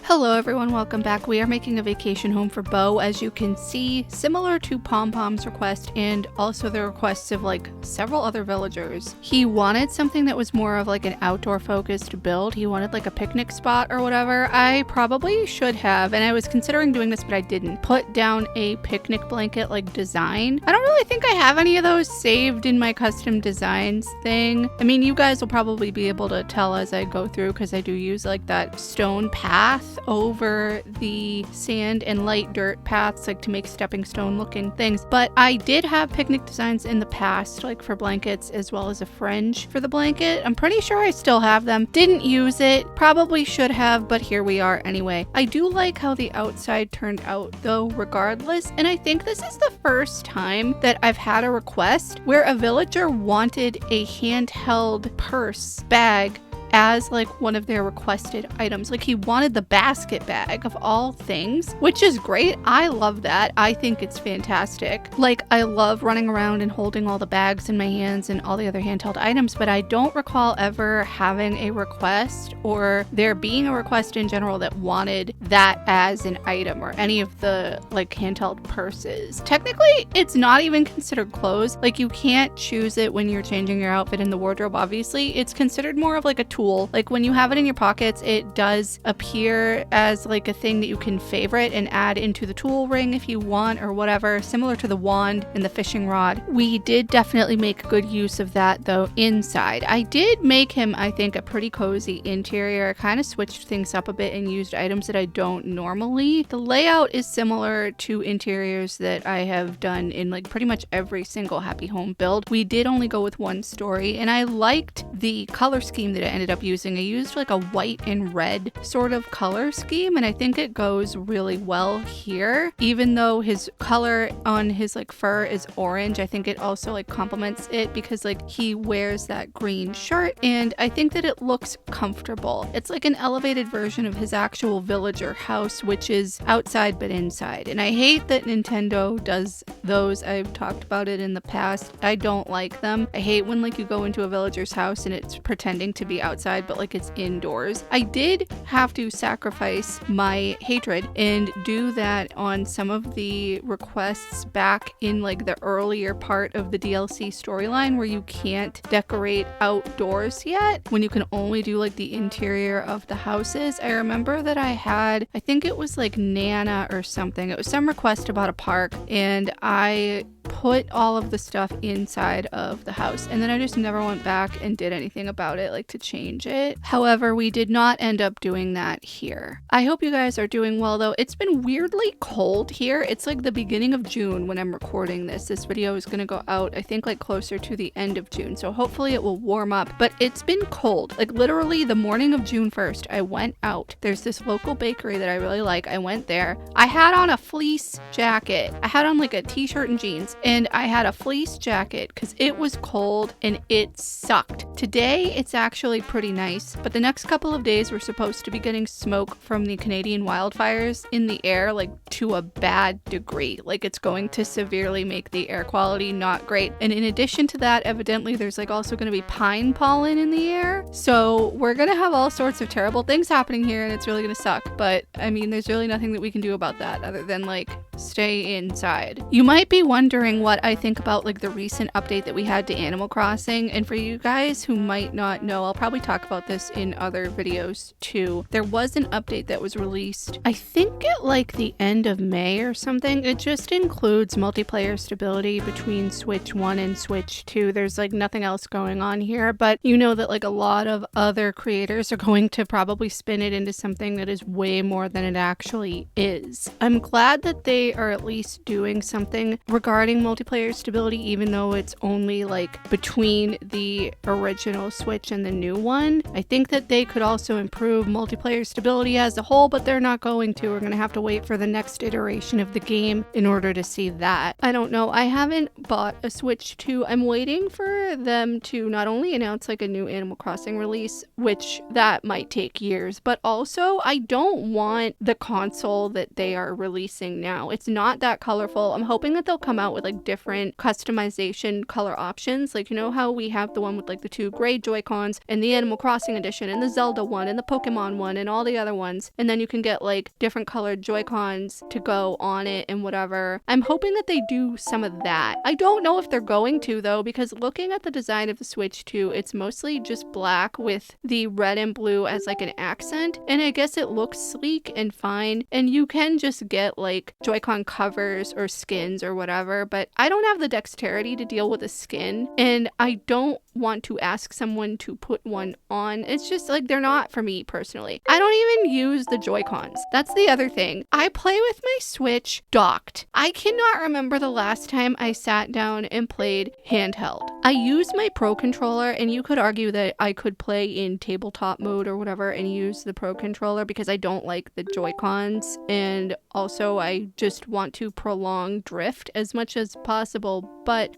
Hello everyone, welcome back. We are making a vacation home for Beau, as you can see, similar to Pom Pom's request and also the requests of like several other villagers. He wanted something that was more of like an outdoor focused build. He wanted like a picnic spot or whatever. I probably should have, and I was considering doing this but I didn't, put down a picnic blanket like design. I don't really think I have any of those saved in my custom designs thing. I mean, you guys will probably be able to tell as I go through because I do use like that stone path over the sand and light dirt paths, like to make stepping stone looking things. But I did have picnic designs in the past, like for blankets, as well as a fringe for the blanket. I'm pretty sure I still have them. Didn't use it, probably should have, but here we are anyway. I do like how the outside turned out though, regardless, and I think this is the first time that I've had a request where a villager wanted a handheld purse bag as like one of their requested items. Like he wanted the basket bag of all things, which is great. I love that. I think it's fantastic. Like I love running around and holding all the bags in my hands and all the other handheld items, but I don't recall ever having a request or there being a request in general that wanted that as an item or any of the like handheld purses. Technically, it's not even considered clothes. Like you can't choose it when you're changing your outfit in the wardrobe, obviously. It's considered more of like a tool. Like when you have it in your pockets, it does appear as like a thing that you can favorite and add into the tool ring if you want or whatever, similar to the wand and the fishing rod. We did definitely make good use of that though inside. I did make him, I think, a pretty cozy interior. I kind of switched things up a bit and used items that I don't normally. The layout is similar to interiors that I have done in like pretty much every single Happy Home build. We did only go with one story and I liked the color scheme that I ended up using. I used like a white and red sort of color scheme and I think it goes really well here. Even though his color on his like fur is orange, I think it also like complements it because like he wears that green shirt and I think that it looks comfortable. It's like an elevated version of his actual villager house, which is outside but inside. And I hate that Nintendo does those. I've talked about it in the past. I don't like them. I hate when like you go into a villager's house and it's pretending to be outside but like it's indoors. I did have to sacrifice my hatred and do that on some of the requests back in like the earlier part of the DLC storyline where you can't decorate outdoors yet, when you can only do like the interior of the houses. I remember that I had, I think it was like Nana or something. It was some request about a park and I put all of the stuff inside of the house and then I just never went back and did anything about it, like to change it. However, we did not end up doing that here. I hope you guys are doing well though. It's been weirdly cold here. It's like the beginning of June when I'm recording this. This video is going to go out I think like closer to the end of June, so hopefully it will warm up, but it's been cold. Like literally the morning of June 1st I went out. There's this local bakery that I really like. I went there. I had on a fleece jacket. I had on like a t-shirt and jeans and I had a fleece jacket because it was cold and it sucked. Today it's actually pretty nice, but the next couple of days we're supposed to be getting smoke from the Canadian wildfires in the air, like to a bad degree. Like it's going to severely make the air quality not great. And in addition to that, evidently there's like also going to be pine pollen in the air. So we're going to have all sorts of terrible things happening here and it's really going to suck. But I mean, there's really nothing that we can do about that other than like stay inside. You might be wondering what I think about like the recent update that we had to Animal Crossing, and for you guys who might not know, I'll probably talk about this in other videos too. There was an update that was released, I think at like the end of May or something. It just includes multiplayer stability between Switch 1 and Switch 2. There's like nothing else going on here, but you know that like a lot of other creators are going to probably spin it into something that is way more than it actually is. I'm glad that they are at least doing something regarding multiplayer stability, even though it's only like between the original Switch and the new one. I think that they could also improve multiplayer stability as a whole, but they're not going to. We're going to have to wait for the next iteration of the game in order to see that. I don't know. I haven't bought a Switch 2. I'm waiting for them to not only announce like a new Animal Crossing release, which that might take years, but also I don't want the console that they are releasing now. It's not that colorful. I'm hoping that they'll come out with like different customization color options. Like, you know how we have the one with like the 2 gray Joy-Cons and the Animal Crossing edition and the Zelda one and the Pokemon one and all the other ones. And then you can get like different colored Joy-Cons to go on it and whatever. I'm hoping that they do some of that. I don't know if they're going to though, because looking at the design of the Switch 2, it's mostly just black with the red and blue as like an accent. And I guess it looks sleek and fine. And you can just get like Joy-Con covers or skins or whatever, but I don't have the dexterity to deal with a skin, and I don't want to ask someone to put one on. It's just like they're not for me personally. I don't even use the Joy-Cons. That's the other thing. I play with my Switch docked. I cannot remember the last time I sat down and played handheld. I use my Pro Controller, and you could argue that I could play in tabletop mode or whatever and use the Pro Controller because I don't like the Joy-Cons, and also I just want to prolong drift as much as possible. But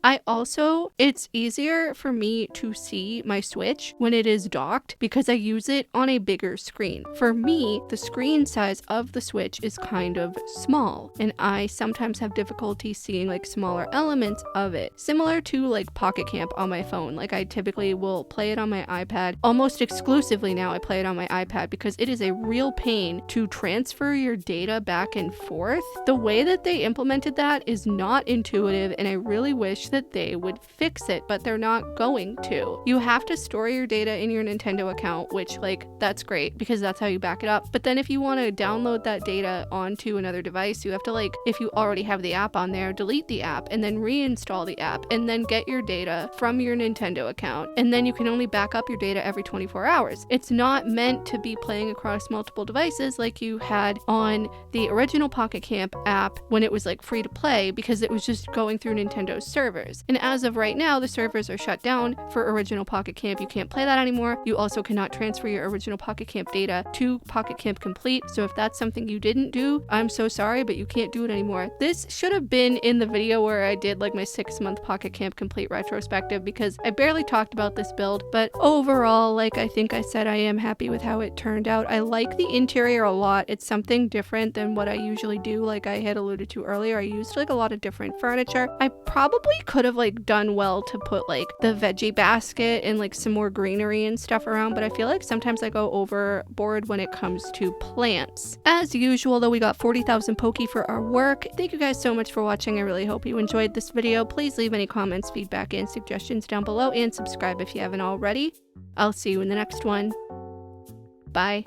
it's easier for me to see my Switch when it is docked because I use it on a bigger screen. For me, the screen size of the Switch is kind of small, and I sometimes have difficulty seeing like smaller elements of it. Similar to like Pocket Camp on my phone. Like I typically will play it on my iPad. Almost exclusively now I play it on my iPad because it is a real pain to transfer your data back and forth. The way that they implemented that is not intuitive, and I really wish that they would fix it, but they're not going to. You have to store your data in your Nintendo account, which like that's great because that's how you back it up. But then if you want to download that data onto another device, you have to like, if you already have the app on there, delete the app and then reinstall the app and then get your data from your Nintendo account. And then you can only back up your data every 24 hours. It's not meant to be playing across multiple devices like you had on the original Pocket Camp app when it was like free to play, because it was just going through Nintendo's servers. And as of right now, the servers are shut down for original Pocket Camp. You can't play that anymore. You also cannot transfer your original Pocket Camp data to Pocket Camp Complete. So if that's something you didn't do, I'm so sorry, but you can't do it anymore. This should have been in the video where I did like my 6-month Pocket Camp Complete retrospective, because I barely talked about this build, but overall, like I think I said, I am happy with how it turned out. I like the interior a lot. It's something different than what I usually do. Like I had alluded to earlier, I used like a lot of different furniture. I probably could have like done well to put like the veggie basket and like some more greenery and stuff around, but I feel like sometimes I go overboard when it comes to plants. As usual though, we got 40,000 Poke for our work. Thank you guys so much for watching. I really hope you enjoyed this video. Please leave any comments, feedback, and suggestions down below, and subscribe if you haven't already. I'll see you in the next one. Bye.